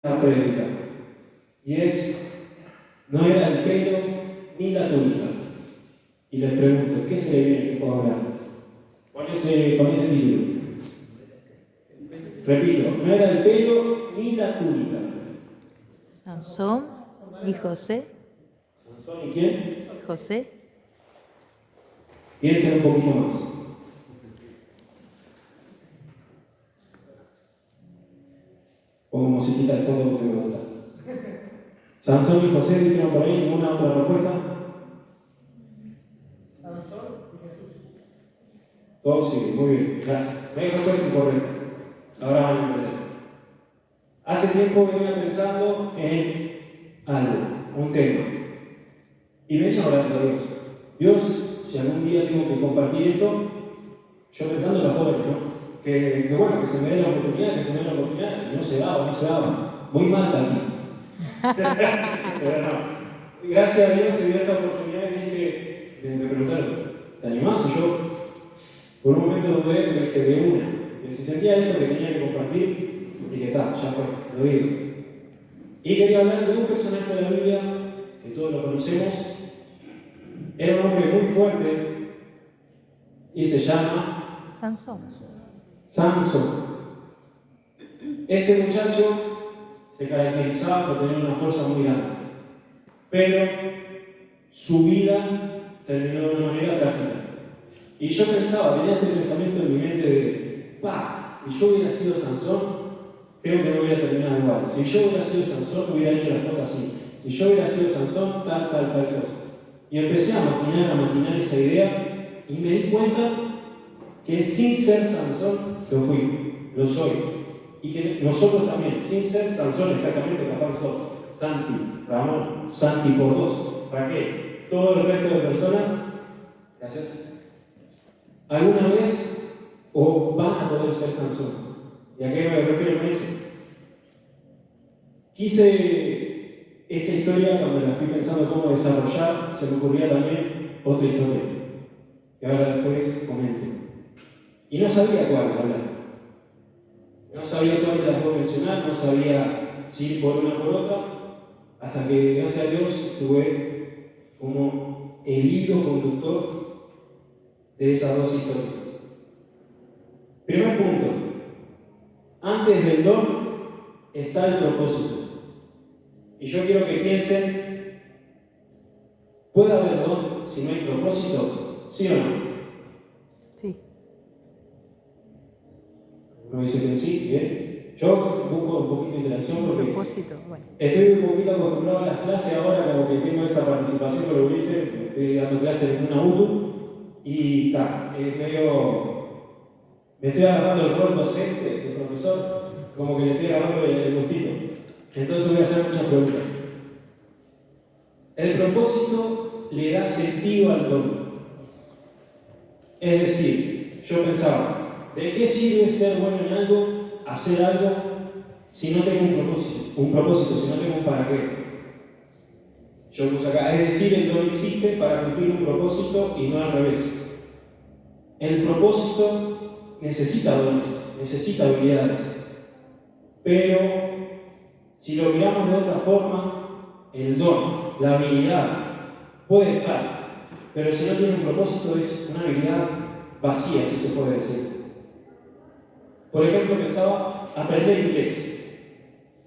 una prédica. Y no era el pelo ni la túnica. Y les pregunto, ¿qué se le viene que puedo hablar? Con ese título. Repito, no era el pelo ni la túnica. Sansón y José. ¿Sansón y quién? José. Piensen un poquito más. Pongo musiquita de fondo porque me gusta. Sansón y José, dijeron por ahí, ¿ninguna otra respuesta? Sansón y Jesús. Todos siguen, muy bien, gracias. No hay respuesta incorrecta. Ahora van a entender. Hace tiempo venía pensando en algo, un tema. Y venía orando a Dios. Dios, si algún día tengo que compartir esto, yo pensando en los jóvenes, ¿no? Que bueno, que se me dé la oportunidad, y no se daba. Muy mal aquí. Pero no. Gracias a Dios se dio esta oportunidad y dije, me preguntaron, ¿te animás? Y yo, por un momento dudé, me dije, de una. Y si sentía esto que tenía que compartir, dije, está, ya fue, lo digo. Y quería hablar de un personaje de la Biblia, que todos lo conocemos. Era un hombre muy fuerte y se llama Sansón. Sansón. Este muchacho se caracterizaba por tener una fuerza muy grande, pero su vida terminó de una manera trágica. Y yo pensaba, tenía este pensamiento en mi mente de, si yo hubiera sido Sansón, creo que no hubiera terminado igual. Si yo hubiera sido Sansón, hubiera hecho las cosas así. Si yo hubiera sido Sansón, tal cosa. Y empecé a maquinar esa idea y me di cuenta que sin ser Sansón lo soy. Y que nosotros también, sin ser Sansón exactamente, capaz somos Santi, Ramón, Santi por dos, Raquel, todo el resto de personas, gracias, alguna vez o van a poder ser Sansón. ¿Y a qué me refiero con eso? Quise esta historia, cuando la fui pensando cómo desarrollar, se me ocurría también otra historia, que ahora después comento. Y no sabía cuál hablar. No sabía cuál de las dos mencionar, no sabía si ir por una o por otra, hasta que, gracias a Dios, tuve como el hilo conductor de esas dos historias. Primer punto. Antes del don está el propósito. Y yo quiero que piensen, ¿puede haber don si no hay propósito? ¿Sí o no? Sí. Uno dice que sí, bien. Yo busco un poquito de interacción porque Propósito, bueno. estoy un poquito acostumbrado a las clases ahora, como que tengo esa participación con lo que hice, estoy dando clases en una UTU y es medio. Me estoy agarrando el rol docente, de profesor, como que le estoy agarrando el gustito. Entonces voy a hacer muchas preguntas. El propósito le da sentido al don. Es decir, yo pensaba, ¿de qué sirve ser bueno en algo, hacer algo, si no tengo un propósito, si no tengo un para qué? Yo puse acá, es decir, el don existe para cumplir un propósito y no al revés. El propósito necesita dones, necesita habilidades, pero si lo miramos de otra forma, el don, la habilidad, puede estar, pero si no tiene un propósito es una habilidad vacía, si se puede decir. Por ejemplo, pensaba aprender inglés.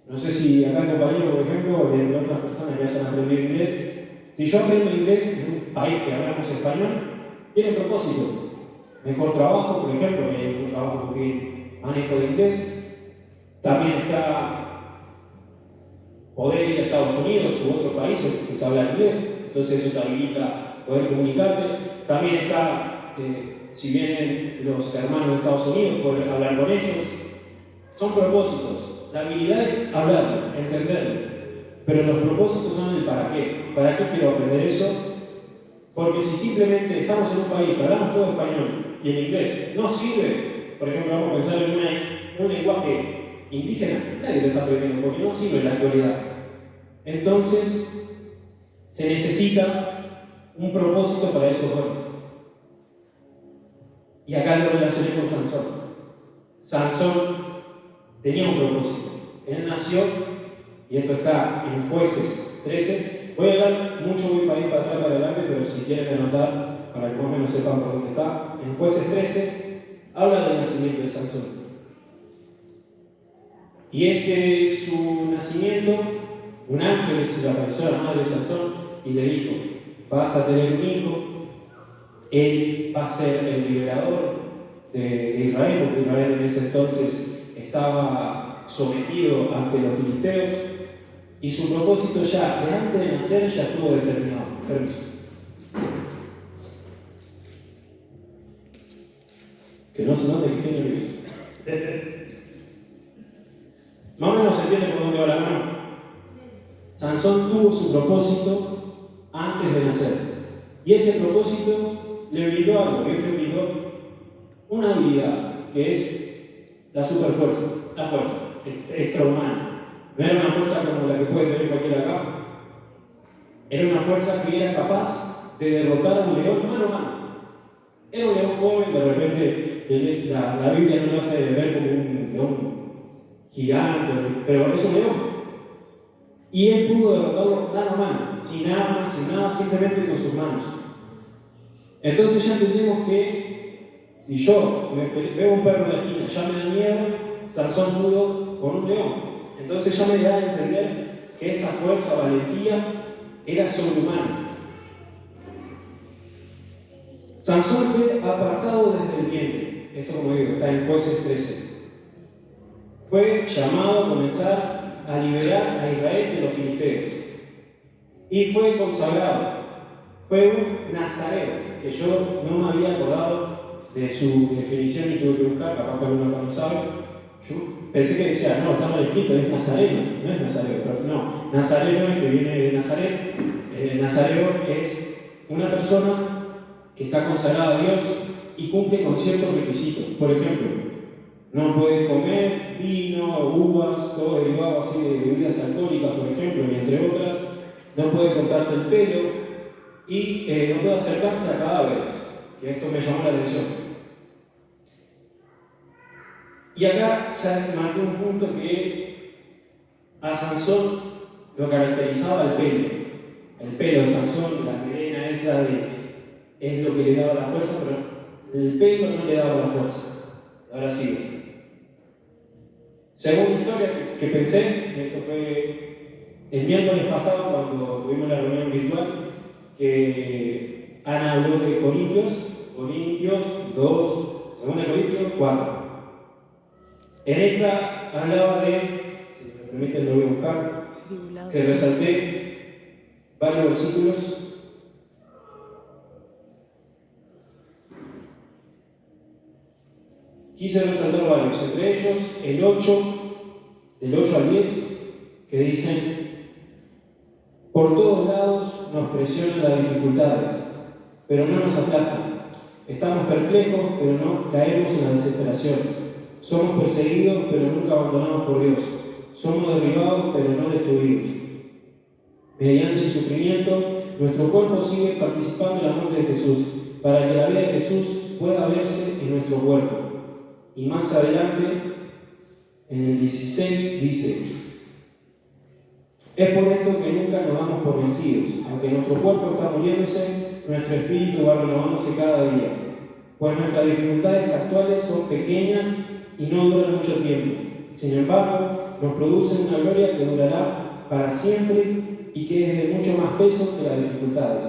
No sé si acá el compañero, por ejemplo, o entre otras personas que hayan aprendido inglés, si yo aprendo inglés en un país que hablamos español, tiene propósito. Mejor trabajo, por ejemplo, que hay un trabajo que manejo de inglés. También está poder ir a Estados Unidos u otros países que se habla inglés, entonces eso te habilita poder comunicarte. También está, si vienen los hermanos de Estados Unidos, poder hablar con ellos. Son propósitos. La habilidad es hablar, entenderlo, pero los propósitos son el para qué. ¿Para qué quiero aprender eso? Porque si simplemente estamos en un país que hablamos todo español y el inglés no sirve, por ejemplo, vamos a pensar en un lenguaje indígena, nadie lo está aprendiendo porque no sirve en la actualidad. Entonces, se necesita un propósito para esos dones. Y acá lo relacioné con Sansón. Sansón tenía un propósito. Él nació y esto está en Jueces 13. Voy a hablar mucho, voy para ir para atrás, para adelante, pero si quieren anotar, para que más o menos sepan por dónde está. En Jueces 13 habla del nacimiento de Sansón. Y su nacimiento, un ángel se le apareció a la madre de Sansón y le dijo: vas a tener un hijo, él va a ser el liberador de Israel, porque Israel en ese entonces estaba sometido ante los filisteos, y su propósito ya de antes de nacer ya estuvo determinado. Permiso. Que no se note que estoy nervioso. Más o menos se entiende por dónde va la mano. Sansón tuvo su propósito antes de nacer. Y ese propósito le brindó algo, Dios le brindó una habilidad, que es la superfuerza, la fuerza extrahumana. No era una fuerza como la que puede tener cualquiera acá. Era una fuerza que era capaz de derrotar a un león mano a mano. Era un león joven, de repente la Biblia no lo hace ver como un león gigante, pero es un león. Y él pudo derrotarlo mano a mano, sin armas, sin nada, simplemente con sus manos. Entonces ya entendemos que si yo veo un perro en la esquina, ya me da miedo, Sansón pudo con un león. Entonces ya me da a entender que esa fuerza, valentía, era sobrehumana. Sansón fue apartado desde el vientre. Esto, como digo, está en Jueces 13. Fue llamado a comenzar a liberar a Israel de los filisteos. Y fue consagrado. Fue un nazareo, que yo no me había acordado de su definición y tuve que buscar, capaz que alguno no lo sabe. Yo pensé que decía, no, está mal escrito, es nazareno, no es nazareo, pero no, nazareno es que viene de Nazaret. Nazareo es una persona que está consagrada a Dios y cumple con ciertos requisitos. Por ejemplo, no puede comer vino, uvas, todo derivado así de bebidas alcohólicas, por ejemplo, y entre otras. No puede cortarse el pelo y no puede acercarse a cadáveres, que esto me llamó la atención. Y acá ya marqué un punto que a Sansón lo caracterizaba el pelo. El pelo de Sansón, la melena esa es lo que le daba la fuerza, pero el pelo no le daba la fuerza. Ahora sí. Segunda historia que pensé, esto fue el miércoles pasado cuando tuvimos la reunión virtual, que Ana habló de Corintios 2, 2 Corintios 4. En esta hablaba de, si me permiten lo voy a buscar, que resalté varios versículos. Quise resaltar varios, entre ellos el 8, del 8 al 10, que dicen: por todos lados nos presionan las dificultades, pero no nos aplastan. Estamos perplejos, pero no caemos en la desesperación. Somos perseguidos, pero nunca abandonados por Dios. Somos derribados, pero no destruidos. Mediante el sufrimiento, nuestro cuerpo sigue participando en la muerte de Jesús, para que la vida de Jesús pueda verse en nuestro cuerpo. Y más adelante, en el 16, dice: es por esto que nunca nos damos por vencidos. Aunque nuestro cuerpo está muriéndose, nuestro espíritu va renovándose cada día. Pues nuestras dificultades actuales son pequeñas y no duran mucho tiempo. Sin embargo, nos producen una gloria que durará para siempre y que es de mucho más peso que las dificultades.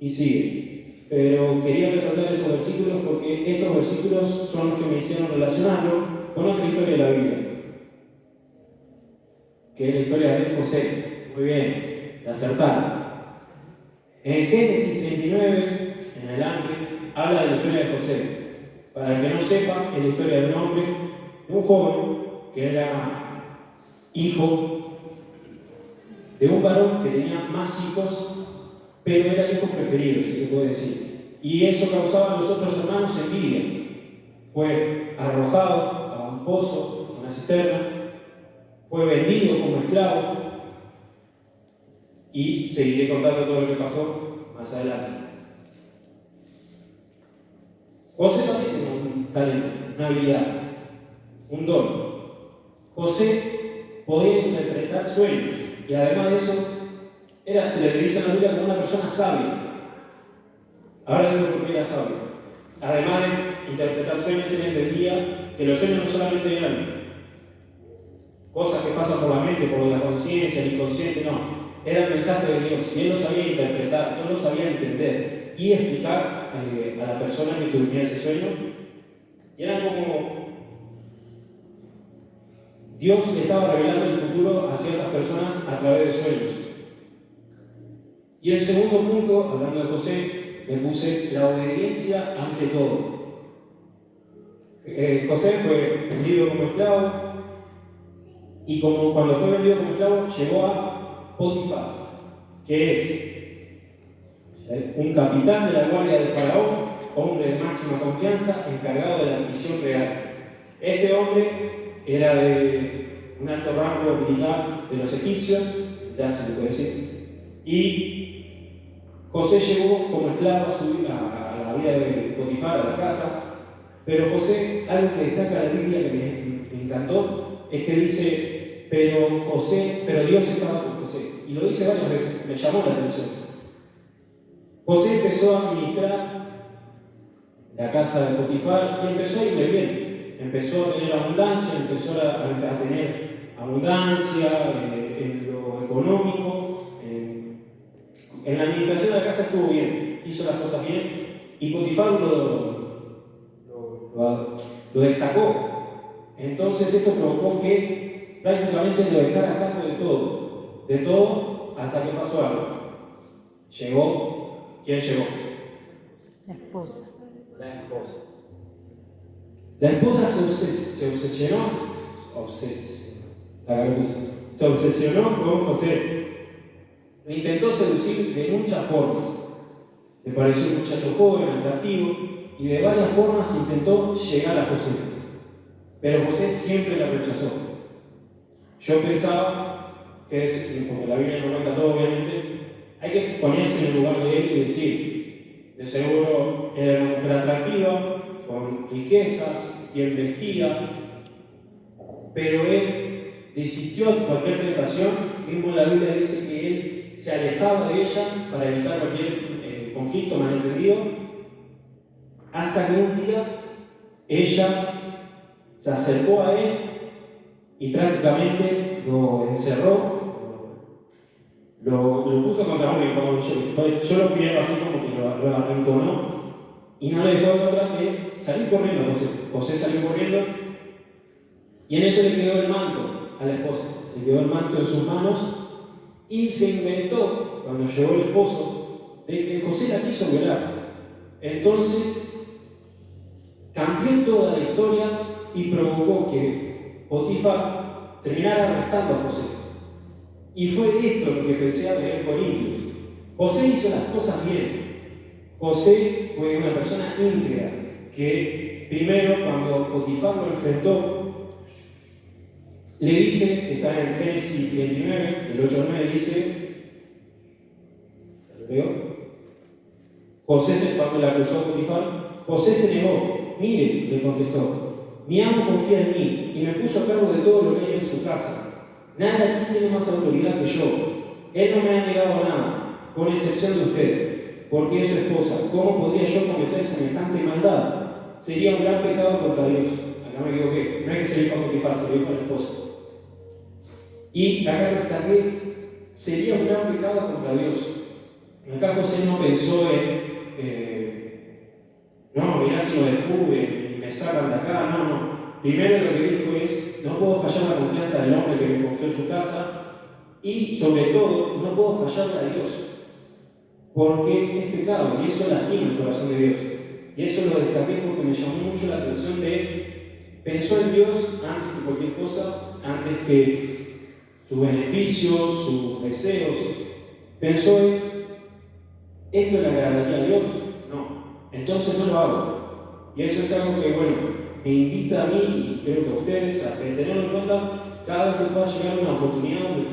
Y sigue. Pero quería resaltar esos versículos porque estos versículos son los que me hicieron relacionarlo con otra historia de la Biblia, que es la historia de José. Muy bien, la acertaron. En Génesis 39, en adelante, habla de la historia de José. Para el que no sepa, es la historia de un hombre, de un joven, que era hijo de un varón que tenía más hijos, pero era el hijo preferido, si se puede decir. Y eso causaba a los otros hermanos envidia. Fue arrojado a un pozo, a una cisterna, fue vendido como esclavo, y seguiré contando todo lo que pasó más adelante. José también tenía un talento, una habilidad, un don. José podía interpretar sueños. Y además de eso, se le dice en la Biblia como una persona sabia. Ahora digo por qué era sabio. Además de interpretar sueños, él entendía que los sueños no solamente eran cosas que pasan por la mente, por la conciencia, el inconsciente, no. Era el mensaje de Dios. Y él lo sabía interpretar, él lo sabía entender y explicar a la persona que tuviera ese sueño. Y era como Dios le estaba revelando el futuro a ciertas personas a través de sueños. Y el segundo punto, hablando de José, le puse la obediencia ante todo. José fue vendido como esclavo y cuando fue vendido como esclavo llegó a Potifar, que es un capitán de la guardia del faraón, hombre de máxima confianza, encargado de la misión real. Este hombre era de un alto rango militar de los egipcios, ya se le puede decir, y José llegó como esclavo a la vida de Potifar, a la casa, pero José, algo que destaca la Biblia que me encantó, es que dice, pero Dios estaba con José, y lo dice varias veces, me llamó la atención. José empezó a administrar la casa de Potifar y empezó a irle bien, empezó a tener abundancia, empezó a tener abundancia en lo económico. En la administración de la casa estuvo bien, hizo las cosas bien y Potifar lo destacó. Entonces esto provocó que prácticamente lo dejara a cargo de todo hasta que pasó algo. ¿Quién llegó? La esposa. La esposa. La esposa se obsesionó con José. Lo intentó seducir de muchas formas. Le pareció un muchacho joven, atractivo, y de varias formas intentó llegar a José. Pero José siempre la rechazó. Yo pensaba que porque la Biblia no cuenta todo, obviamente, hay que ponerse en el lugar de él y decir, de seguro era una mujer atractiva, con riquezas, bien vestida, pero él desistió de cualquier tentación. Mismo la Biblia dice que él se alejaba de ella para evitar cualquier conflicto malentendido, hasta que un día ella se acercó a él y prácticamente lo encerró, lo puso contra un yo lo pienso así como que lo arrinconó y no le dejó otra que salir corriendo. José salió corriendo y en eso le quedó el manto a la esposa, le quedó el manto en sus manos. Y se inventó, cuando llegó el esposo, de que José la quiso violar. Entonces, cambió toda la historia y provocó que Potifar terminara arrestando a José. Y fue esto lo que pensé a leer Corintios. José hizo las cosas bien. José fue una persona íntegra, que primero, cuando Potifar lo enfrentó, le dice, que está en Génesis 29, el 8-9 dice, ¿lo leo? Cuando le acusó a Potifar, José se negó. Mire, le contestó, mi amo confía en mí y me puso a cargo de todo lo que hay en su casa. Nadie aquí tiene más autoridad que yo. Él no me ha negado nada, con excepción de usted, porque es su esposa. ¿Cómo podría yo cometer semejante maldad? Sería un gran pecado contra Dios. Acá me equivoqué, no es que se dijo a Potifar, se dijo a la esposa. Y acá destaqué, sería un gran pecado contra Dios. Acá José no pensó no, mirá si lo descubre y me sacan de acá, no. Primero lo que dijo es, no puedo fallar la confianza del hombre que me confió en su casa y, sobre todo, no puedo fallarle a Dios, porque es pecado y eso lastima el corazón de Dios. Y eso lo destaqué porque me llamó mucho la atención pensó en Dios antes que cualquier cosa, antes que sus beneficios, sus deseos. Pensó en, ¿esto le agradaría a Dios? No. Entonces no lo hago. Y eso es algo que, me invita a mí, y creo que a ustedes, a tenerlo en cuenta cada vez que pueda llegar una oportunidad donde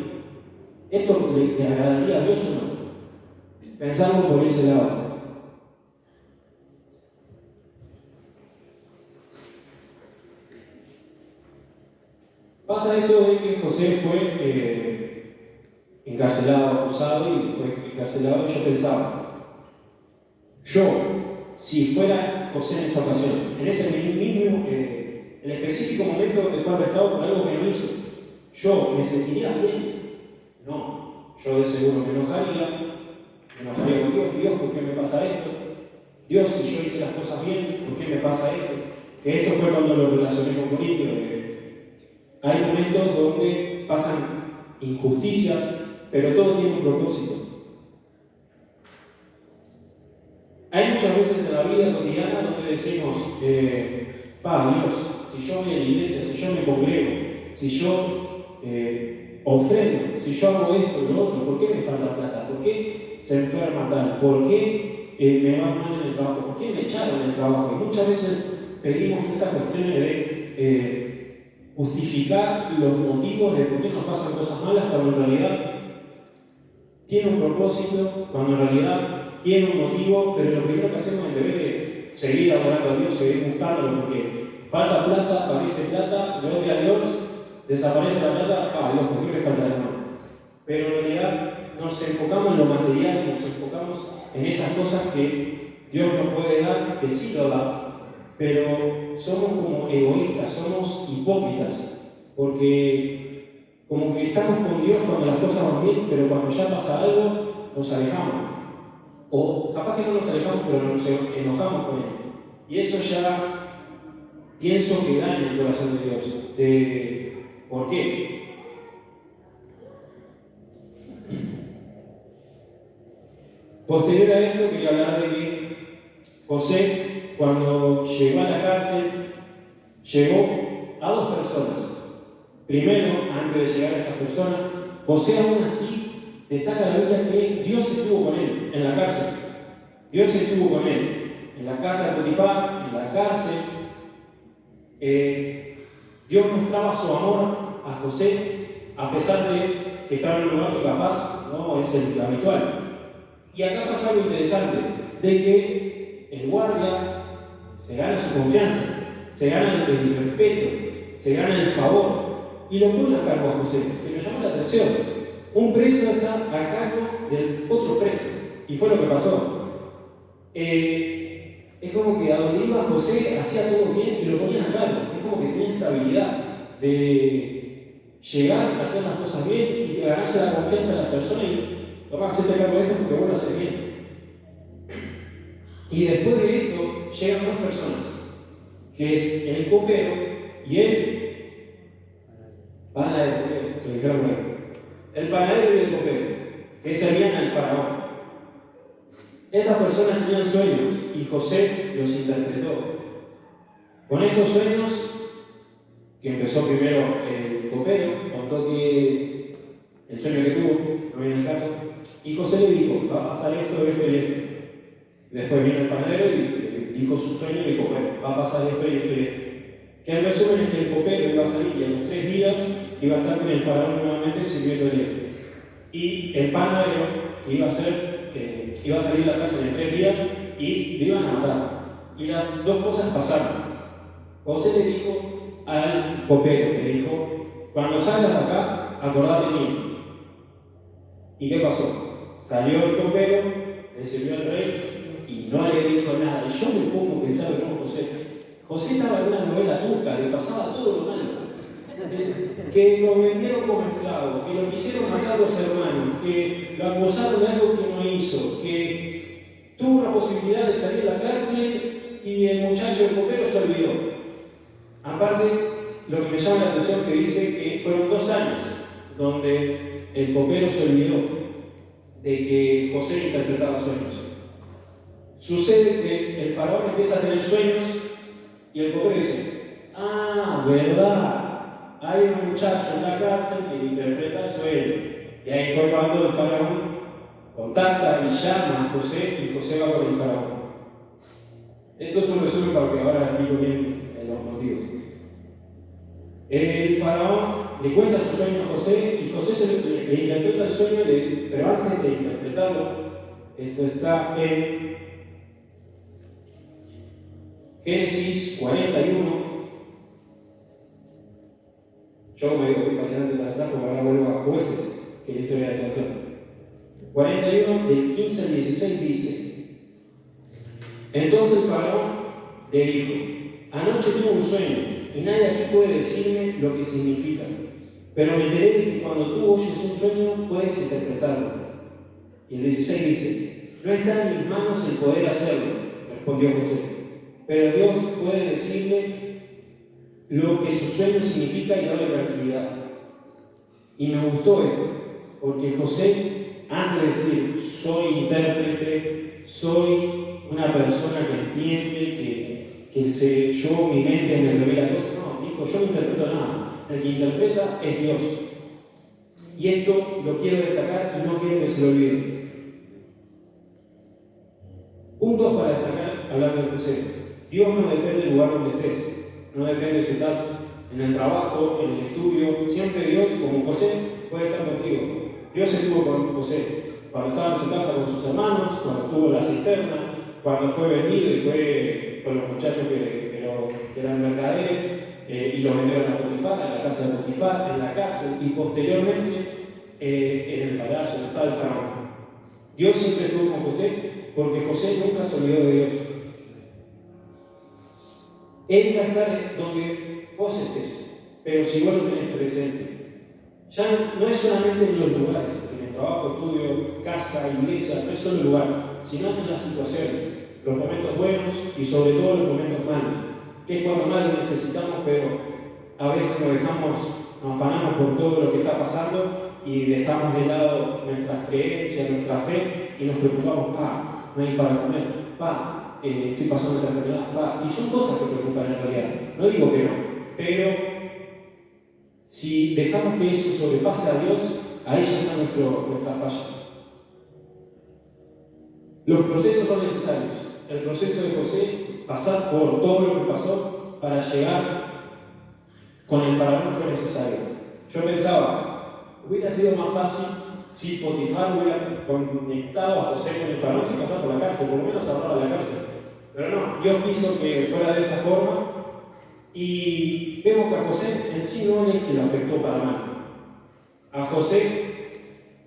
¿esto le agradaría a Dios o no? Pensamos por ese lado. Pasa esto de que José fue encarcelado, acusado y fue encarcelado. Yo pensaba, si fuera José en esa ocasión, en ese mismo, el específico momento donde fue arrestado por algo que no hizo, ¿yo me sentiría bien? No, yo de seguro me enojaría con Dios, ¿por qué me pasa esto? Dios, si yo hice las cosas bien, ¿por qué me pasa esto? Que esto fue cuando lo relacioné con Corintio. Hay momentos donde pasan injusticias, pero todo tiene un propósito. Hay muchas veces en la vida cotidiana donde decimos, Dios, si yo voy a la iglesia, si yo me congrego, si yo ofrendo, si yo hago esto y lo otro, ¿por qué me falta plata? ¿Por qué se enferma tal? ¿Por qué me va mal en el trabajo? ¿Por qué me echaron del trabajo? Y muchas veces pedimos esas cuestiones de justificar los motivos de por qué nos pasan cosas malas, cuando en realidad tiene un propósito, cuando en realidad tiene un motivo, pero lo primero que hacemos es deber de seguir adorando a Dios, seguir buscándolo, porque falta plata, aparece plata, gloria a Dios, desaparece la plata, Dios, ¿por qué me falta la mano? Pero en realidad nos enfocamos en lo material, nos enfocamos en esas cosas que Dios nos puede dar, que sí lo da, pero somos como egoístas, somos hipócritas, porque como que estamos con Dios cuando las cosas van bien, pero cuando ya pasa algo, nos alejamos. O capaz que no nos alejamos, pero nos enojamos con Él. Y eso ya pienso que daña el corazón de Dios. ¿Por qué? Posterior a esto, quería hablar de que José, cuando llegó a la cárcel, llegó a dos personas. Primero, antes de llegar a esas personas, José aún así destaca la Biblia que Dios estuvo con él en la cárcel. Dios estuvo con él en la casa de Potifar, en la cárcel. Dios mostraba su amor a José, a pesar de que estaba en un lugar que capaz no es el habitual. Y acá pasa algo interesante, de que el guardia se gana su confianza, se gana el respeto, se gana el favor, y lo pone a cargo a José, que me llamó la atención. Un preso está a cargo del otro preso, y fue lo que pasó. Es como que a donde iba José hacía todo bien y lo ponían a cargo. Es como que tenía esa habilidad de llegar a hacer las cosas bien y de ganarse la confianza de las personas y vamos a hacerte cargo de esto porque bueno hacer bien. Y después de esto llegan dos personas, que es el copero y el panadero, el panadero y el copero, que servían al faraón. Estas personas tenían sueños y José los interpretó. Con estos sueños, que empezó primero el copero, contó que el sueño que tuvo, no viene el caso, y José le dijo, va a pasar esto, esto y esto. Después vino el panadero y dijo su sueño y dijo, bueno, va a pasar esto y esto y esto. Que en resumen es que el copero iba a salir y a los 3 días iba a estar con el faraón nuevamente sirviendo el esto. Y el panadero, que iba a salir de la casa en 3 días y lo iban a matar. Y las dos cosas pasaron. José le dijo al copero, le dijo, cuando salgas de acá, acordate de mí. ¿Y qué pasó? Salió el copero, le sirvió al rey y no le dijo nada. Y yo me pongo a pensar en José. José estaba en una novela turca, le pasaba todo lo malo. Que lo vendieron como esclavo, que lo quisieron matar los hermanos, que lo acusaron de algo que no hizo, que tuvo una posibilidad de salir de la cárcel y el muchacho, el copero, se olvidó. Aparte, lo que me llama la atención que dice que fueron 2 años donde el copero se olvidó de que José interpretaba sueños. Sucede que el faraón empieza a tener sueños y el copero dice, verdad, hay un muchacho en la cárcel que interpreta sueños. Y ahí fue cuando el faraón contacta y llama a José y José va con el faraón. Esto es un resumen para que ahora explico bien los motivos. El faraón le cuenta su sueño a José y José le interpreta el sueño, pero antes de interpretarlo, esto está en Génesis 41. Yo me voy para adelante y para atrás porque ahora vuelvo a Jueces, que es la historia de Sansón. 41, del 15 al 16 dice: Entonces el faraón le dijo: Anoche tuve un sueño, y nadie aquí puede decirme lo que significa. Pero me enteré de que cuando tú oyes un sueño, puedes interpretarlo. Y el 16 dice: No está en mis manos el poder hacerlo, respondió José. Pero Dios puede decirle lo que su sueño significa y darle tranquilidad. Y me gustó esto, porque José, antes de decir soy intérprete, soy una persona que entiende, mi mente me revela cosas, no, dijo: yo no interpreto nada, el que interpreta es Dios. Y esto lo quiero destacar y no quiero que se lo olvide. Puntos para destacar hablando de José. Dios no depende del lugar donde estés. No depende si estás en el trabajo, en el estudio. Siempre Dios, como José, puede estar contigo. Dios estuvo con José cuando estaba en su casa con sus hermanos, cuando estuvo en la cisterna, cuando fue vendido y fue con los muchachos que eran mercaderes y los vendieron a Potifar, en la casa de Potifar, en la cárcel y posteriormente en el palacio donde estaba el faraón. Dios siempre estuvo con José porque José nunca se olvidó de Dios. Él va a estar donde vos estés, pero si vos lo tenés presente. Ya no es solamente en los lugares, en el trabajo, estudio, casa, iglesia, no es solo el lugar, sino en las situaciones, los momentos buenos y sobre todo los momentos malos, que es cuando más lo necesitamos, pero a veces nos afanamos por todo lo que está pasando y dejamos de lado nuestras creencias, nuestra fe y nos preocupamos: no hay para comer, estoy pasando esta enfermedad, y son cosas que preocupan en realidad. No digo que no, pero si dejamos que eso sobrepase a Dios, ahí ya está nuestra falla. Los procesos son necesarios. El proceso de José, pasar por todo lo que pasó para llegar con el faraón, fue necesario. Yo pensaba, hubiera sido más fácil si Potifar hubiera conectado a José con el faraón sin pasar por la cárcel, por lo menos ahorraba la cárcel. Pero no, Dios quiso que fuera de esa forma y vemos que a José en sí no es que lo afectó para mal. A José,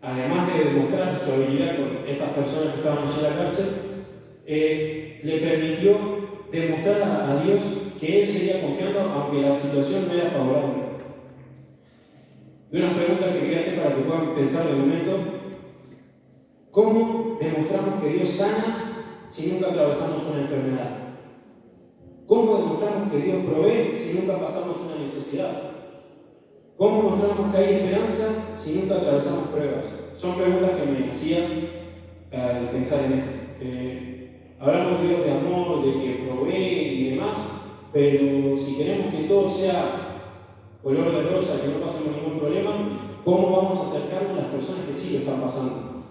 además de demostrar su habilidad con estas personas que estaban allí en la cárcel, le permitió demostrar a Dios que él seguía confiando aunque la situación no era favorable. Y una pregunta que quería hacer para que puedan pensar en un momento: ¿cómo demostramos que Dios sana si nunca atravesamos una enfermedad? ¿Cómo demostramos que Dios provee si nunca pasamos una necesidad? ¿Cómo mostramos que hay esperanza si nunca atravesamos pruebas? Son preguntas que me hacían al pensar en esto. Hablamos de Dios de amor, de que provee y demás, pero si queremos que todo sea color de rosa, que no pasemos ningún problema, ¿cómo vamos a acercarnos a las personas que sí lo están pasando?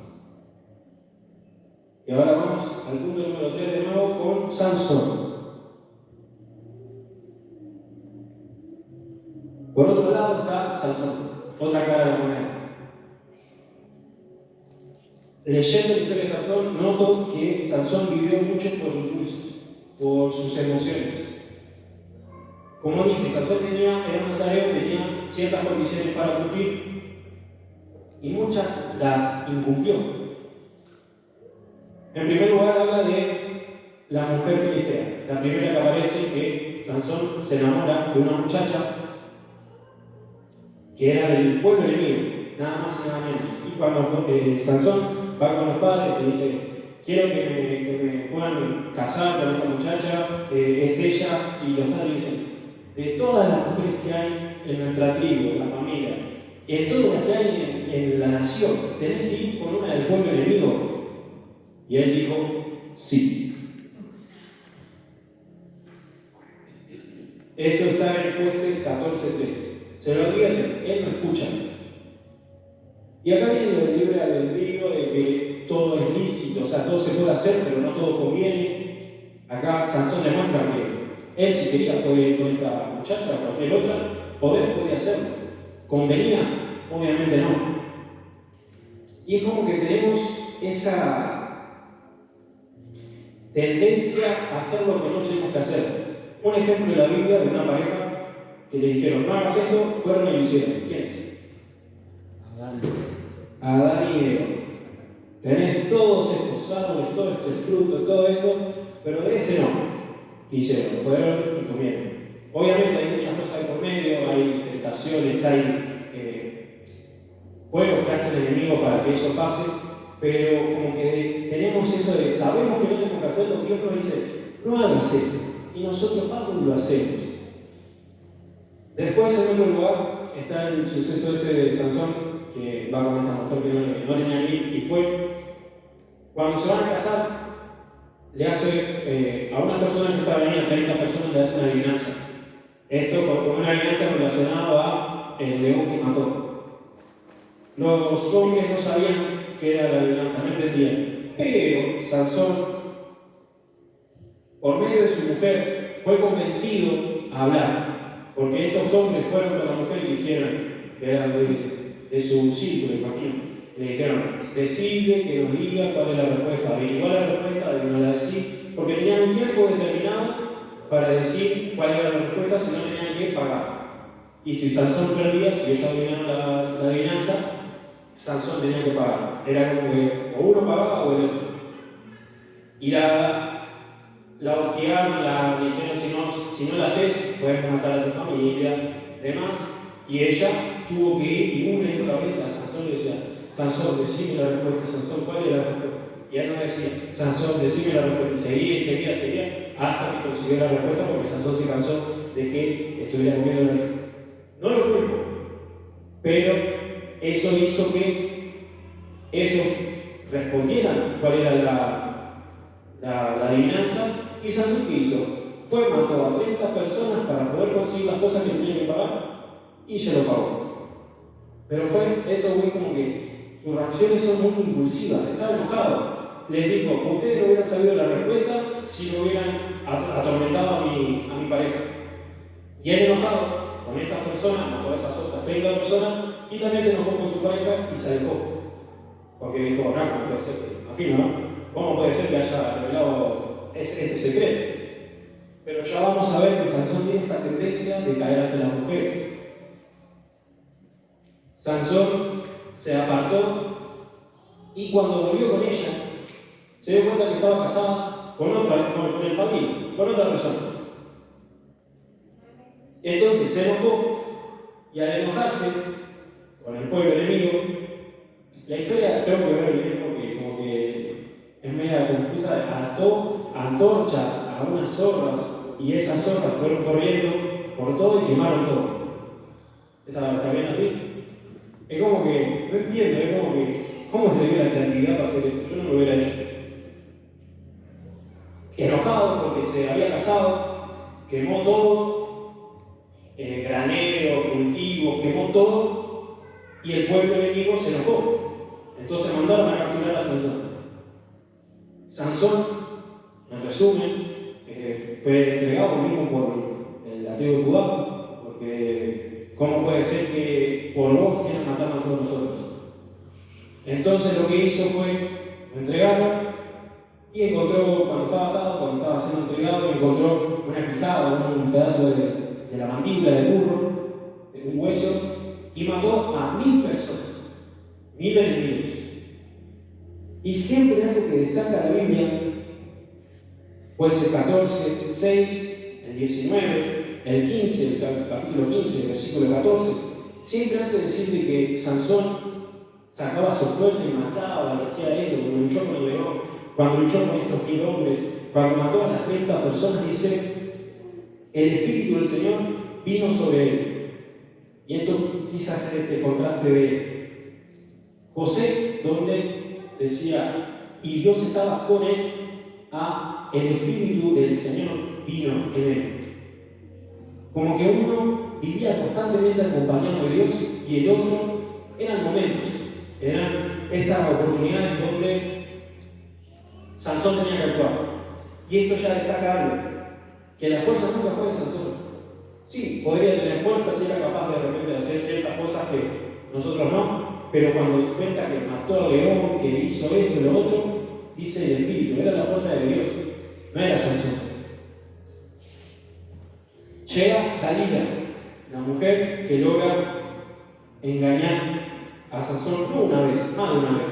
Y ahora vamos al punto número 3 de nuevo con Sansón. Por otro lado está Sansón, otra cara de la moneda. Leyendo la historia de Sansón, noto que Sansón vivió mucho por impulsos, por sus emociones. Como dije, Sansón era un nazareo, tenía ciertas condiciones para cumplir y muchas las incumplió. En primer lugar, habla de la mujer filistea. La primera que aparece, que Sansón se enamora de una muchacha que era del pueblo enemigo, nada más y nada menos. Y cuando Sansón va con los padres y dice: quiero que me puedan casar con esta muchacha, es ella, y los padres dicen: de todas las mujeres que hay en nuestra tribu, en la familia, en todas las que hay en la nación, tenés que ir con una del pueblo enemigo. Y él dijo: sí. Esto está en Jueces 14:13. Se lo advierten, él no escucha. Y acá viene el libre albedrío de que todo es lícito, o sea, todo se puede hacer, pero no todo conviene. Acá Sansón demuestra que él, si quería, podía ir con esta muchacha o cualquier otra, podía hacerlo. ¿Convenía? Obviamente no. Y es como que tenemos esa tendencia a hacer lo que no tenemos que hacer. Un ejemplo de la Biblia de una pareja que le dijeron, no hagas esto, fueron y lo hicieron. ¿Quiénes? Adán y Eva. Tenés todos estos árboles, todo este fruto, todo esto, pero de ese no. ¿Qué hicieron? Fueron y comieron. Obviamente hay muchas cosas de por medio, hay tentaciones, hay juegos que hace el enemigo para que eso pase, pero como que tenemos eso de, sabemos que no tenemos que hacerlo, Dios nos dice, no hagas esto, y nosotros vamos y lo hacemos. Después, en otro lugar, está el suceso ese de Sansón, que va con esta mujer que no tenía que ir, y fue, cuando se van a casar, le hace, a una persona que estaba venida, 30 personas, le hace una adivinanza. Esto con una adivinanza relacionada a el león que mató. Los hombres no sabían qué era la adivinanza, no entendían. Pero Sansón, por medio de su mujer, fue convencido a hablar. Porque estos hombres fueron con la mujer y dijeron, que eran de su círculo, imagino, le dijeron, decide que nos diga cuál es la respuesta. Averiguó la respuesta, de no la decir, porque tenían un tiempo determinado para decir cuál era la respuesta, si no tenían que pagar. Y si Sansón perdía, si ellos adivinaban la adivinanza, Sansón tenía que pagar. Era como que o uno pagaba o el otro. Y la hostigaron, le dijeron, si no la haces, puedes matar a tu familia, demás. Y ella tuvo que ir y una y otra vez a Sansón le decía, Sansón, decime la respuesta, Sansón, ¿cuál es la respuesta? Y él no decía, Sansón, decime la respuesta. Y seguía, hasta que consiguió la respuesta, porque Sansón se cansó de que estuviera comiendo la hija. No lo culpo, pero eso hizo que ellos respondieran cuál era la adivinanza, y Sansón ¿qué hizo? Mató a 30 personas para poder conseguir las cosas que tenía que pagar, y se lo pagó. Pero eso fue como que sus reacciones son muy impulsivas, estaba enojado. Les dijo, ustedes no hubieran sabido la respuesta si no hubieran atormentado a mi pareja. Y él enojado con estas personas, con estas otras 30 personas, y también se enojó con su pareja y se alejó. Porque dijo, no puede ser, aquí no, ¿cómo puede ser que haya revelado este secreto? Pero ya vamos a ver que Sansón tiene esta tendencia de caer ante las mujeres. Sansón se apartó y cuando volvió con ella, se dio cuenta que estaba casada con el padrino, con otra persona. Entonces se enojó y al enojarse con el pueblo enemigo, la historia tengo que ver bien porque como que es media confusa, ató antorchas a unas zorras y esas zorras fueron corriendo por todo y quemaron todo. ¿Está bien así? Es como que, no entiendo, es como que, ¿cómo se le dio la creatividad para hacer eso? Yo no lo hubiera hecho. Enojado porque se había casado, quemó todo, granero, cultivo, quemó todo, y el pueblo enemigo se enojó. Entonces mandaron a capturar a Sansón. Sansón, en resumen, fue entregado mismo por el ateo de Judá, porque ¿cómo puede ser que por vos quieran matarnos a todos nosotros? Entonces lo que hizo fue, lo entregaron y encontró, cuando estaba atado, cuando estaba siendo entregado, encontró una quijada, un pedazo de la mandíbula del burro, de un hueso, y mató a 1000 personas, 1000 enemigos. Y siempre algo que destaca la Biblia, pues el 14, 6, el 19, el 15, el capítulo 15, el versículo 14, siempre antes de decirle que Sansón sacaba su fuerza y mataba, hacía esto, cuando luchó con el león, cuando luchó con estos 1000 hombres, cuando mató a las 30 personas, dice, el Espíritu del Señor vino sobre él. Y esto quizás es este contraste de José, donde decía, y Dios estaba con él, el Espíritu del Señor vino en él. Como que uno vivía constantemente acompañado de Dios y el otro eran momentos, eran esas oportunidades donde Sansón tenía que actuar. Y esto ya destaca algo, que la fuerza nunca fue de Sansón. Sí, podría tener fuerza si era capaz de repente de hacer ciertas cosas que nosotros no, pero cuando cuenta que mató al león, que hizo esto y lo otro, dice el Espíritu, era la fuerza de Dios, no era Sansón. Llega Dalila, la mujer que logra engañar a Sansón no una vez, más de una vez.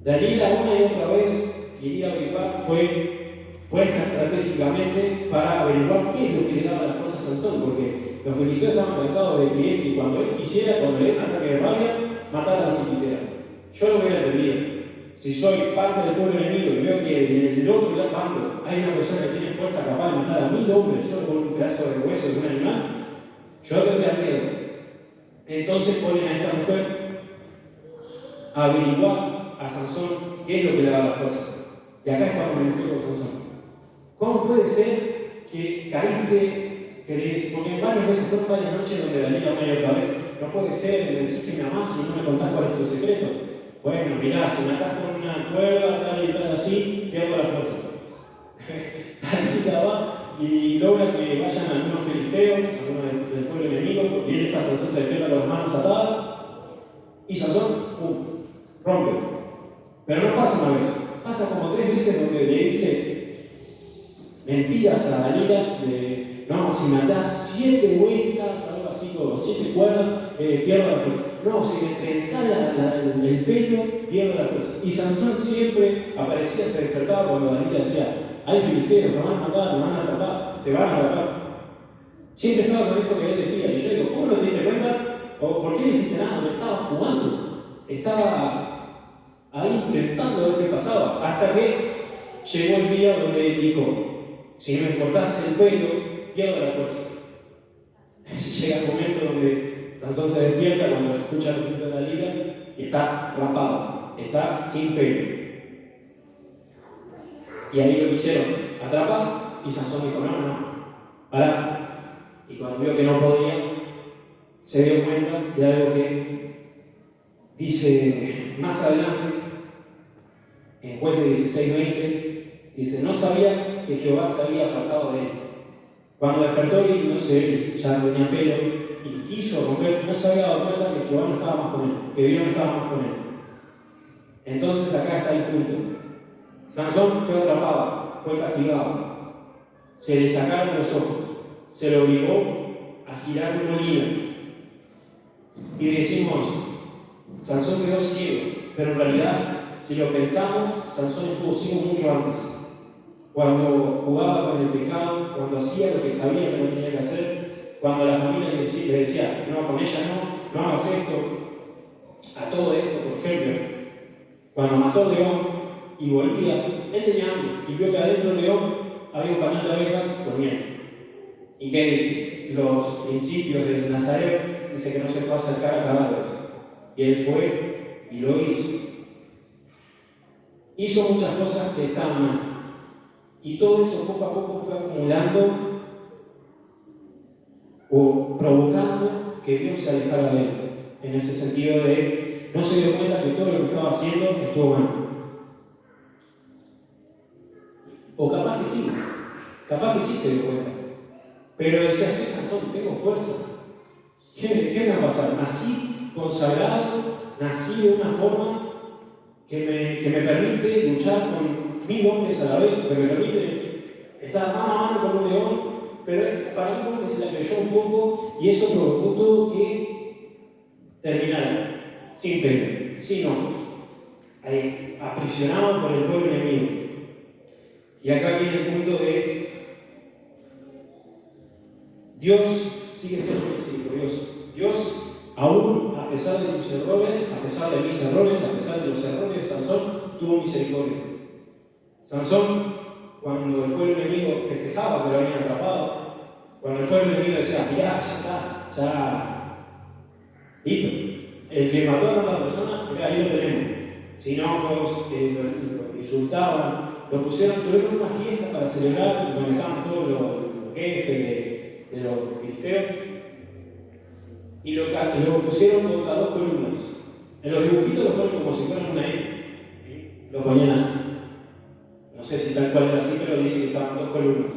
Dalila una y otra vez quería averiguar, fue puesta estratégicamente para averiguar qué es lo que le daba la fuerza a Sansón, porque los filisteos estaban pensados de que cuando él quisiera, cuando le dé un ataque de rabia, matara a los que quisiera. Yo lo hubiera entendido. Si soy parte del pueblo enemigo y veo que en el otro bando hay una persona que tiene fuerza capaz de matar a 1000 hombres solo con un pedazo de hueso de un animal, yo tendría miedo. Entonces ponen a esta mujer a averiguar a Sansón qué es lo que le da la fuerza. Y acá es cuando me enojé con Sansón. ¿Cómo puede ser que caíste, porque varias veces, fueron varias noches donde Dalila una y otra vez, no puede ser, me decís que me amás y no me contás cuál es tu secreto? Bueno, mirá, si me atás con una cuerda, tal y tal así, pierdo la fuerza. Dalila va y logra que vayan algunos filisteos, algunos del pueblo enemigo, y él está Sansón se despierta con las manos atadas, y Sansón, rompe. Pero no pasa una vez, pasa como 3 veces donde le dice mentiras a Dalila de, no, si me atás 7 vueltas, algo así, como 7 cuerdas, pierdo la fuerza. No, si me trenzás el pelo, pierdo la fuerza. Y Sansón siempre aparecía, se despertaba cuando Dalila decía, hay filisteos, nos van a matar, nos van a atrapar, te van a atrapar. Siempre estaba con eso que él decía. Y yo digo, ¿cómo no te diste cuenta? ¿O por qué no hiciste nada? No estaba jugando. Estaba ahí intentando ver qué pasaba. Hasta que llegó el día donde él dijo, si me cortás el pelo, pierdo la fuerza. Llega el momento donde Sansón se despierta cuando escucha el grito de Dalila y está rapado, está sin pelo. Y ahí lo quisieron atrapar y Sansón dijo, no, pará. Y cuando vio que no podía, se dio cuenta de algo que dice más adelante, en Jueces 16:20, dice, no sabía que Jehová se había apartado de él. Cuando despertó y no sé, ya tenía pelo y quiso romper, no se había dado cuenta que Jehová no estaba más con él, que Dios no estaba más con él. Entonces acá está el punto. Sansón fue atrapado, fue castigado, se le sacaron los ojos, se le obligó a girar un molino. Y decimos, Sansón quedó ciego, pero en realidad, si lo pensamos, Sansón estuvo ciego mucho antes. Cuando jugaba con el pecado, cuando hacía lo que sabía que no tenía que hacer, cuando la familia le decía, no, con ella no hagas esto, a todo esto, por ejemplo, cuando mató al león y volvía, él tenía hambre y vio que adentro del león había un panal de abejas con miel. ¿Y qué dije? Los principios del Nazareo dice que no se puede acercar a cadáveres. Y él fue y lo hizo. Hizo muchas cosas que estaban mal. Y todo eso poco a poco fue acumulando o provocando que Dios se alejara de él. En ese sentido de no se dio cuenta que todo lo que estaba haciendo estuvo mal. O capaz que sí se dio cuenta. Pero decía, soy Sansón, tengo fuerza. ¿Qué me va a pasar? Nací consagrado, nací de una forma que me permite luchar con 1000 hombres a la vez, que me permite estar mano a mano con un león, pero para mí como que se la creyó un poco y eso provocó todo que terminara sin pelo, sin ojos, aprisionado por el pueblo enemigo. Y acá viene el punto de Dios sigue siendo misericordioso. Dios, aún a pesar de tus errores, a pesar de mis errores, a pesar de los errores de Sansón, tuvo misericordia. Sansón, cuando el pueblo enemigo festejaba que lo habían atrapado, cuando el pueblo enemigo decía, mirá, ya está, ya, listo. El que mató a otra persona, mirá, ahí lo tenemos. Sin ojos, lo insultaban, lo tuvieron una fiesta para celebrar, donde estaban todos los jefes de los filisteos, y lo pusieron contra 2 columnas. En los dibujitos lo ponen como si fueran una X. Lo ponían así. No sé si tal cual era así, pero dice que estaban 2 columnas.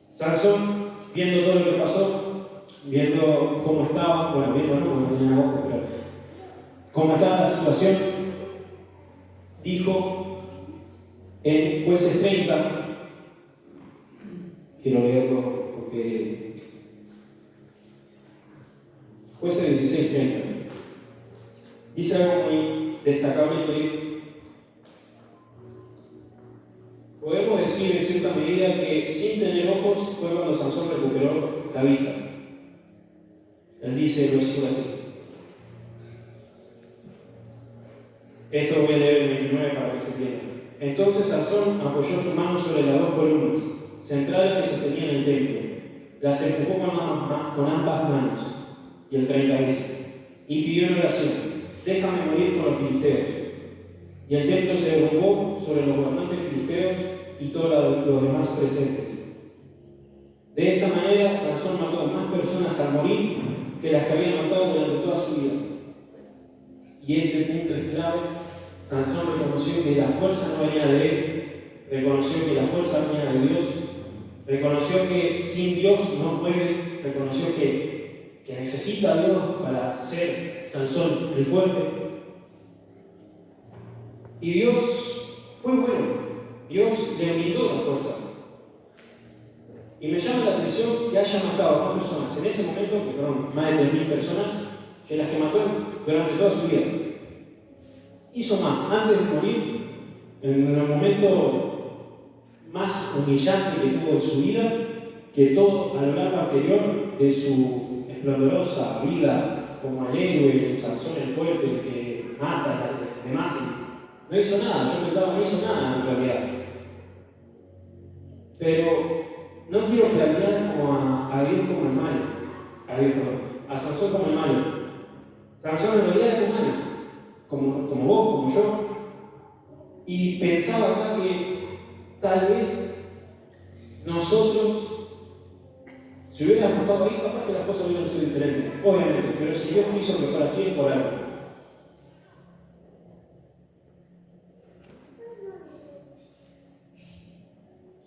Sansón, viendo todo lo que pasó, viendo cómo estaba, bueno, viendo no, porque no tenía ojos, pero cómo estaba la situación, dijo en Jueces 30, quiero leerlo porque Jueces 16:30. Dice algo muy destacable que podemos decir en cierta medida que sin tener ojos fue cuando Sansón recuperó la vista. Él dice el versículo así. Esto voy a leer el 29 para que se entienda. Entonces Sansón apoyó su mano sobre las dos columnas centrales que sostenían el templo. Las empujó con ambas manos. Y el 30 dice, y pidió en oración, déjame morir con los filisteos. Y el templo se derrumbó sobre los gobernantes filisteos y todos los demás presentes. De esa manera, Sansón mató a más personas al morir que las que había matado durante toda su vida. Y este punto es clave. Sansón reconoció que la fuerza no venía de él, reconoció que la fuerza venía de Dios, reconoció que sin Dios no puede, reconoció que necesita a Dios para ser Sansón el fuerte. Y Dios fue bueno, Dios le brindó la fuerza. Y me llama la atención que haya matado a más personas en ese momento, que fueron más de 3.000 personas, que las que mató durante toda su vida. Hizo más antes de morir, en el momento más humillante que tuvo en su vida, que todo a lo largo anterior de su esplendorosa vida como el héroe, el Sansón el fuerte, el que mata a demás. No hizo nada, yo pensaba, no hizo nada en realidad. Pero no quiero plantear a Dios como el malo, a Sansón como el malo. Sansón en realidad es humano, como vos, como yo. Y pensaba acá que tal vez nosotros, si hubiéramos estado ahí, capaz que las cosas hubieran sido diferentes, obviamente, pero si Dios quiso que fuera así, es por algo.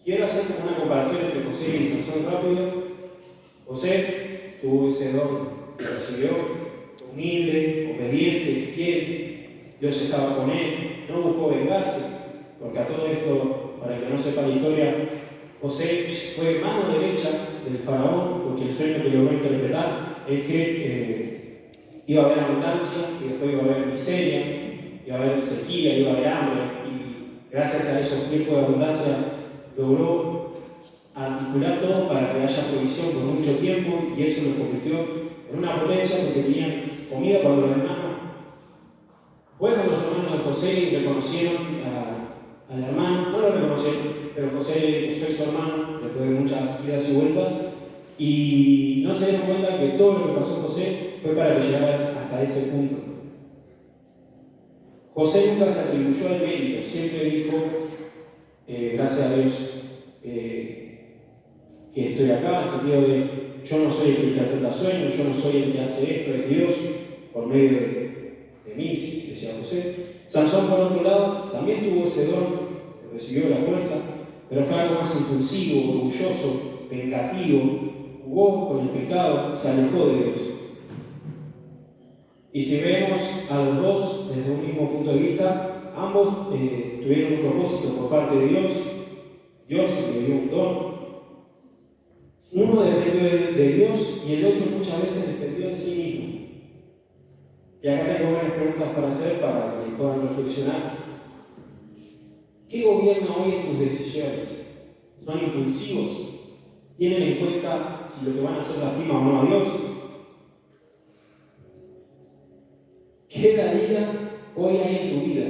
Quiero hacer como una comparación entre José y Sansón rápido. José tuvo ese don que recibió, humilde, obediente, fiel. Dios estaba con él, no buscó vengarse, porque a todo esto, para el que no sepa la historia, José fue mano derecha del faraón, porque el sueño que logró interpretar es que iba a haber abundancia y después iba a haber miseria, iba a haber sequía, iba a haber hambre, y gracias a esos tiempos de abundancia logró articular todo para que haya provisión por mucho tiempo, y eso lo convirtió en una potencia porque tenían comida cuando los hermanos fueron los hermanos de José y reconocieron al hermano, no lo reconocieron, pero José fue su hermano después de muchas idas y vueltas, y no se dieron cuenta que todo lo que pasó José fue para que llegara hasta ese punto. José nunca se atribuyó al mérito, siempre dijo, gracias a Dios que estoy acá, en el sentido de yo no soy el que interpreta sueños, yo no soy el que hace esto, es Dios por medio de mí, decía José. Sansón, por otro lado, también tuvo ese don, recibió la fuerza, pero fue algo más impulsivo, orgulloso, vengativo, jugó con el pecado, se alejó de Dios. Y si vemos a los dos desde un mismo punto de vista, ambos tuvieron un propósito por parte de Dios. Dios le dio un don. Uno dependió de Dios y el otro muchas veces dependió de sí mismo. Y acá tengo varias preguntas para hacer para que puedan reflexionar. ¿Qué gobierna hoy en tus decisiones? ¿Son impulsivos? ¿Tienen en cuenta si lo que van a hacer lastima o no a Dios? ¿Qué realidad hoy hay en tu vida?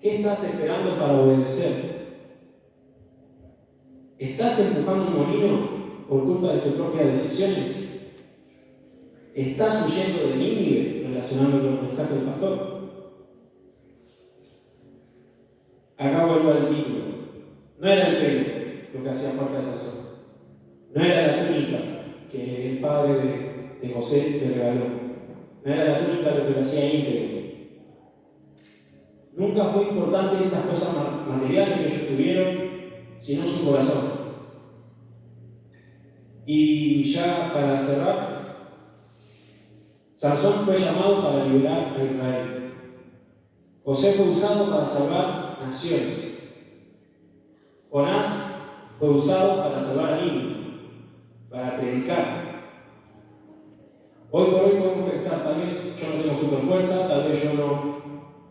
¿Qué estás esperando para obedecer? ¿Estás empujando un molino por culpa de tus propias decisiones? ¿Estás huyendo de Nínive relacionando con el mensaje del pastor? Acá vuelvo al título. No era el pelo lo que hacía falta de Sansón. No era la túnica que el padre de José le regaló. No era la túnica lo que lo hacía íntegro. Nunca fue importante esas cosas materiales que ellos tuvieron, sino su corazón. Y ya para cerrar, Sansón fue llamado para liberar a Israel. José fue usado para salvar naciones. Jonás fue usado para salvar a Nínive, para predicar. Hoy por hoy podemos pensar, tal vez yo no tengo super fuerza, tal vez yo no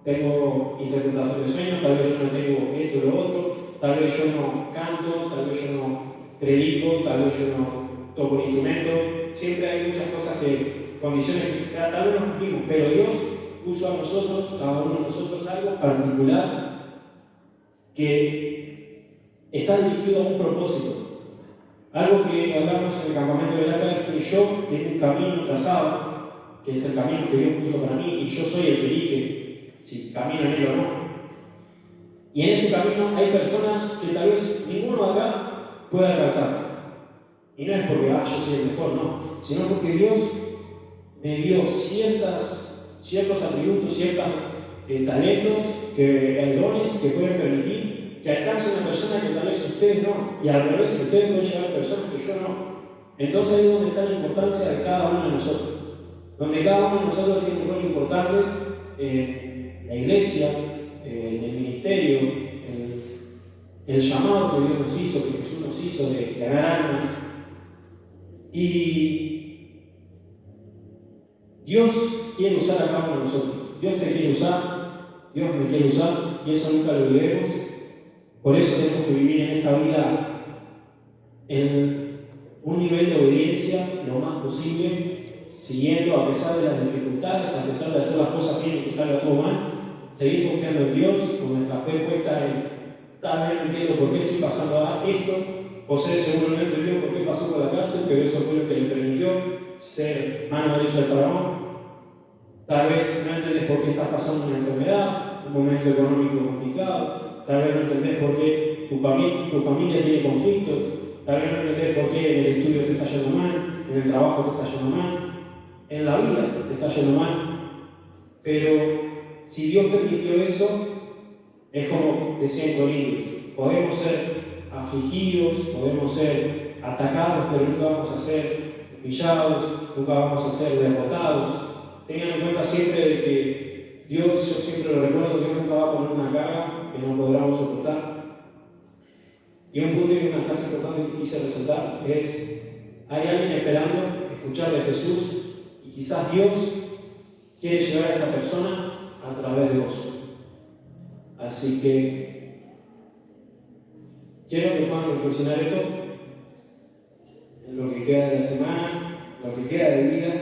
tengo interpretación de sueños, tal vez yo no tengo esto y lo otro, tal vez yo no canto, tal vez yo no predico, tal vez yo no toco un instrumento. Siempre hay muchas cosas que, condiciones que tal vez no cumplimos, pero Dios puso a nosotros, cada uno de nosotros, algo particular que está dirigido a un propósito. Algo que hablamos en el campamento de Laca es que yo tengo un camino trazado, que es el camino que Dios puso para mí, y yo soy el que elige si camino en él o no. Y en ese camino hay personas que tal vez ninguno de acá pueda alcanzar. Y no es porque yo soy el mejor, no, sino porque Dios me dio ciertos atributos, ciertos talentos, dones que pueden permitir que alcance una persona que tal vez ustedes no, y al revés, ustedes pueden llegar a personas que yo no. Entonces ahí es donde está la importancia de cada uno de nosotros, donde cada uno de nosotros tiene un rol importante en la iglesia, en el ministerio, en el llamado que Dios nos hizo, que Jesús nos hizo de ganar almas. Y Dios quiere usar a cada uno de nosotros. Dios te quiere usar, Dios me quiere usar, y eso nunca lo olvidemos. Por eso tenemos que vivir en esta vida en un nivel de obediencia lo más posible, siguiendo a pesar de las dificultades, a pesar de hacer las cosas bien y que salga todo mal, seguir confiando en Dios, con nuestra fe puesta en tal vez no entiendo por qué estoy pasando a esto, José seguro no entendió por qué pasó por la cárcel, pero eso fue lo que le permitió ser mano derecha del faraón. Tal vez no entendés por qué estás pasando una enfermedad, un momento económico complicado. Tal vez no entendés por qué tu familia tiene conflictos. Tal vez no entendés por qué en el estudio te está yendo mal, en el trabajo te está yendo mal, en la vida te está yendo mal. Pero si Dios permitió eso, es como decía en Corintios, podemos ser afligidos, podemos ser atacados, pero nunca vamos a ser humillados, nunca vamos a ser derrotados. Tengan en cuenta siempre de que Dios, yo siempre lo recuerdo, Dios nunca va a poner una carga que no podamos soportar. Y un punto y una frase importante que quise resaltar es, hay alguien esperando escuchar de Jesús y quizás Dios quiere llegar a esa persona a través de vos. Así que quiero que puedan reflexionar esto en lo que queda de la semana, lo que queda de vida,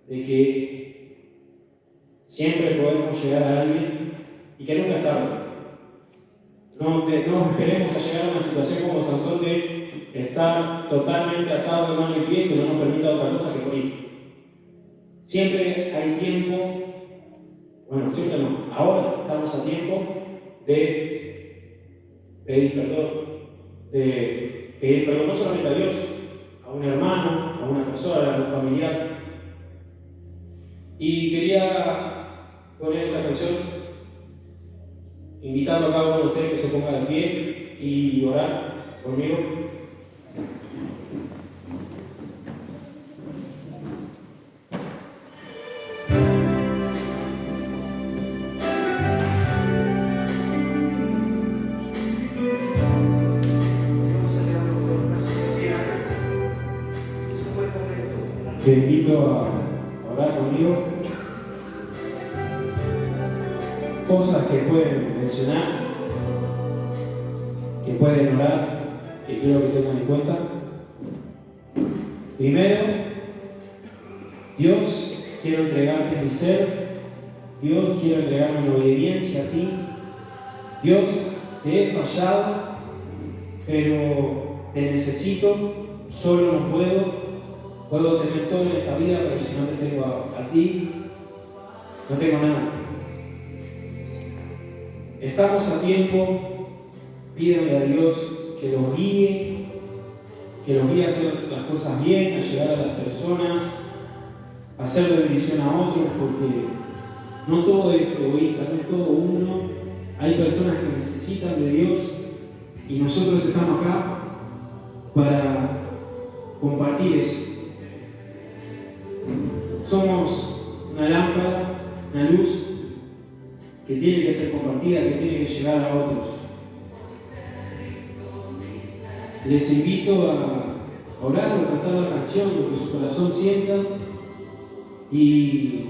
de que siempre podemos llegar a alguien y que nunca es tarde. No esperemos a llegar a una situación como Sansón de estar totalmente atado de mano y pie que no nos permita otra cosa que morir. Siempre hay tiempo, bueno, siempre no, ahora estamos a tiempo de pedir perdón no solamente a Dios, a un hermano, a una persona, a un familiar. Y quería poner esta canción invitando a cada uno de ustedes que se ponga de pie y orar conmigo. Te invito a orar conmigo. Cosas que pueden mencionar, que pueden orar, que quiero que tengan en cuenta. Primero, Dios, quiero entregarte mi ser. Dios, quiero entregarme mi obediencia a ti. Dios, te he fallado, pero te necesito, solo no puedo. Puedo tener todo en esta vida, pero si no te tengo a ti, no tengo nada. Estamos a tiempo, pídanle a Dios que los guíe a hacer las cosas bien, a llegar a las personas, a hacer de bendición a otros, porque no todo es egoísta, no es todo uno. Hay personas que necesitan de Dios y nosotros estamos acá para compartir eso. Somos una lámpara, una luz que tiene que ser compartida, que tiene que llegar a otros. Les invito a orar o cantar la canción, lo que su corazón sienta, Y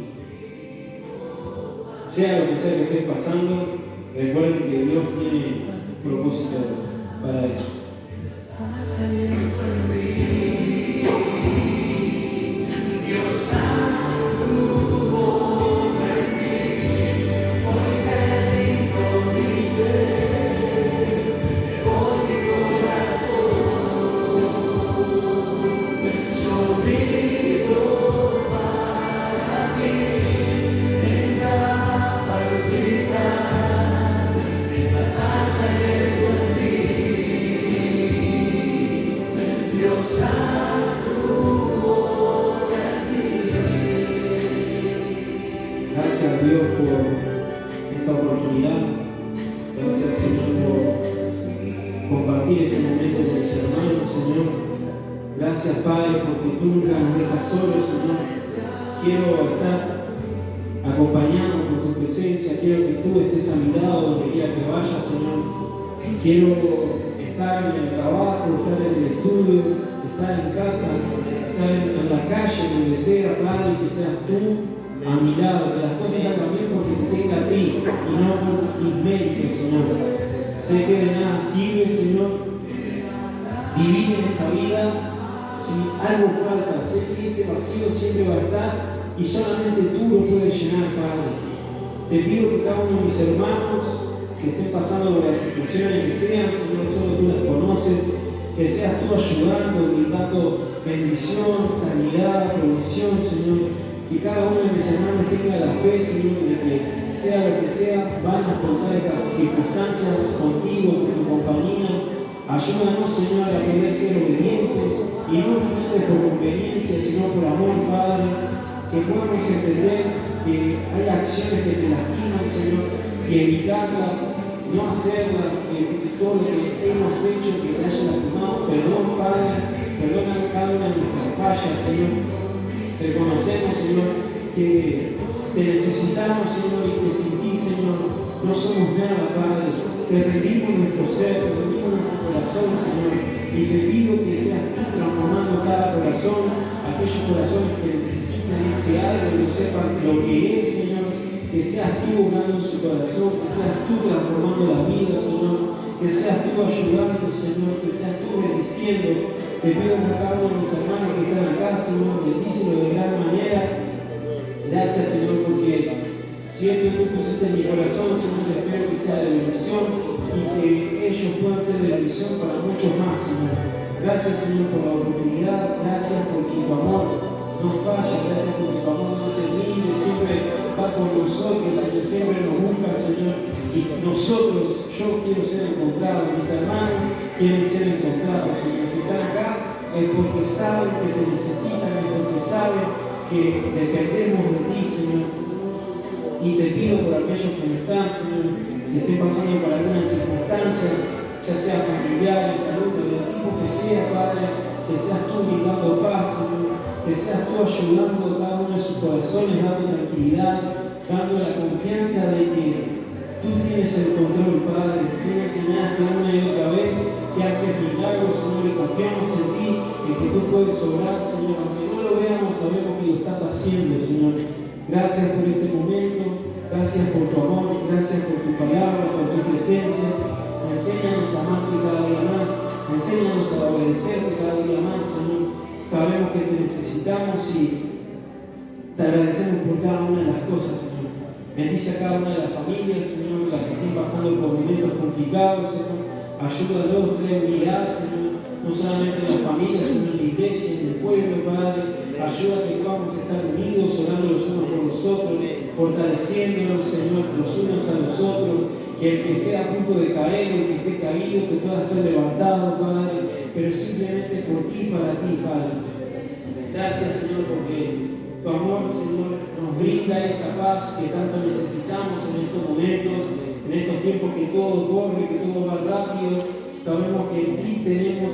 sea lo que sea que esté pasando, recuerden que Dios tiene propósito para eso. Gracias a Dios por esta oportunidad. Gracias, Señor, por compartir este momento con mis hermanos, Señor. Gracias, Padre, porque tú nunca nos dejas solos, Señor. Quiero estar acompañado por tu presencia. Quiero que tú estés a mi lado donde quiera que vaya, Señor. Quiero estar en el trabajo, estar en el estudio, estar en casa, estar en la calle, donde sea, Padre, que seas tú a mi lado, que las cosas también porque te tenga a ti y no por mis méritos, Señor. Sé que de nada sirve, Señor, vivir en esta vida si algo falta. Sé que ese vacío siempre va a estar y solamente tú lo puedes llenar, Padre. Te pido que cada uno de mis hermanos que estén pasando por las situaciones que sean, Señor, solo tú las conoces, que seas tú ayudando, brindando bendición, sanidad, provisión, Señor. Que cada uno de mis hermanos tenga la fe, Señor, de que sea lo que sea, van a afrontar estas circunstancias contigo, con tu compañía. Ayúdanos, Señor, a poder ser obedientes y no únicamente por conveniencia, sino por amor, Padre. Que podamos entender que hay acciones que te lastiman, Señor, y evitarlas, no hacerlas, que todo lo que hemos hecho que te haya lastimado. Perdón, Padre, perdona cada una de nuestras fallas, Señor. Reconocemos, Señor, que te necesitamos, Señor, y que sin ti, Señor, no somos nada, Padre. Te rendimos nuestro ser, te rendimos nuestro corazón, Señor, y te pido que seas tú transformando cada corazón, aquellos corazones que necesitan ese algo, que no sepan lo que es, Señor, que seas tú obrando en su corazón, que seas tú transformando la vida, Señor, que seas tú ayudando, Señor, que seas tú bendiciendo. Te pido por cada uno de mis hermanos que están acá, Señor, bendícelo de gran manera. Gracias, Señor, porque si esto tú pusiste en mi corazón, Señor, espero que sea de bendición y que ellos puedan ser de bendición para muchos más, Señor. Gracias, Señor, por la oportunidad. Gracias porque tu amor no falla. Gracias porque tu amor no se rinde. Siempre va con nosotros, Señor. Siempre nos busca, Señor. Y nosotros, yo quiero ser encontrado, mis hermanos quieren ser encontrados, Señor. Si están acá es porque saben que te necesitan, es porque saben que dependemos de ti, Señor. Y te pido por aquellos que no están, Señor, que estén pasando por alguna circunstancia, ya sea familiar, de salud, del tipo que sea, Padre, que seas tú brindando paz, Señor, que seas tú ayudando a cada uno de sus corazones, dando tranquilidad, dando la confianza de que tú tienes el control, Padre. Tú me enseñaste una y otra vez que haces milagros, Señor, y confiamos en ti, en que tú puedes obrar, Señor. Aunque no lo veamos, sabemos que lo estás haciendo, Señor. Gracias por este momento, gracias por tu amor, gracias por tu palabra, por tu presencia. Enséñanos a amarte cada día más, enséñanos a obedecerte cada día más, Señor. Sabemos que te necesitamos y te agradecemos por cada una de las cosas, Señor. Bendice a cada una de las familias, Señor, las que estén pasando por momentos complicados, Señor. Ayúdalos, trae unidad, Señor, no solamente en las familias, sino en la iglesia, en el pueblo, Padre. Ayuda a que podamos estar unidos, orando los unos por los otros, fortaleciéndonos, Señor, los unos a los otros. Que el que esté a punto de caer, el que esté caído, que pueda ser levantado, Padre, pero simplemente por ti y para ti, Padre. Gracias, Señor, porque tu amor, Señor, nos brinda esa paz que tanto necesitamos en estos momentos, en estos tiempos que todo corre, que todo va rápido. Sabemos que en ti tenemos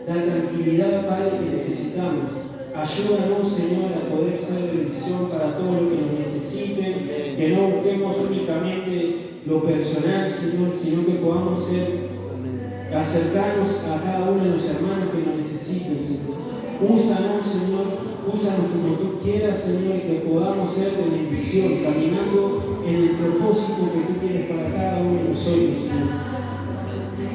la tranquilidad, Padre, que necesitamos. Ayúdanos, Señor, a poder ser de bendición para todos los que nos necesiten, que no busquemos únicamente lo personal, Señor, sino que podamos acercarnos a cada uno de los hermanos que nos necesiten, Señor. Úsanos, Señor, Úsanos como tú quieras, Señor, y que podamos ser de bendición, caminando en el propósito que tú tienes para cada uno de nosotros, Señor.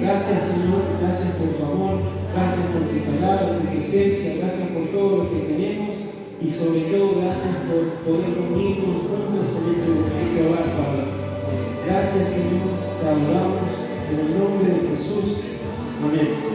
Gracias, Señor, gracias por tu amor, gracias por tu palabra, tu presencia, gracias por todo lo que tenemos y sobre todo gracias por poder reunirnos juntos en este hogar, Padre. Gracias, Señor, te adoramos en el nombre de Jesús. Amén.